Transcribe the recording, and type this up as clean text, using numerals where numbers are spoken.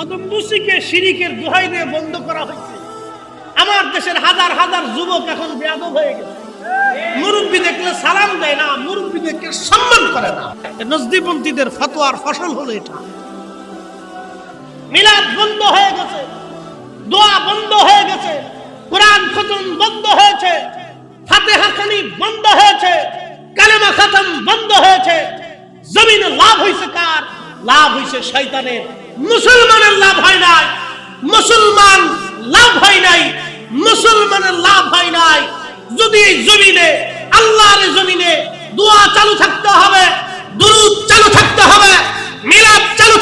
কদমবুসিকে শিরিকের দোহাই দিয়ে বন্ধ করা হয়েছে। আমার দেশের হাজার হাজার যুবক এখন বেয়াদব হয়ে গেছে। মুরব্বী দেখলে সালাম দেয় না, মুরব্বীদেরকে সম্মান করে না। নজদিপন্থীদের ফতোয়ার ফসল হলো এটা। মিলাদ বন্ধ হয়ে গেছে, দোয়া বন্ধ হয়ে গেছে, কোরআন খতম বন্ধ হয়েছে, ফাতিহা খানি বন্ধ হয়েছে, কালেমা খতম বন্ধ হয়েছে। জমিনে লাভ হয়েছে কার? লাভ হয়েছে শয়তানের। মুসলমানের লাভ হয় নাই, মুসলমান লাভ হয় নাই, মুসলমানের লাভ হয় নাই। যদি এই জমিনে, আল্লাহর জমিনে দোয়া চালু থাকতে হবে, দুরূদ চালু থাকতে হবে, মিলাদ চালু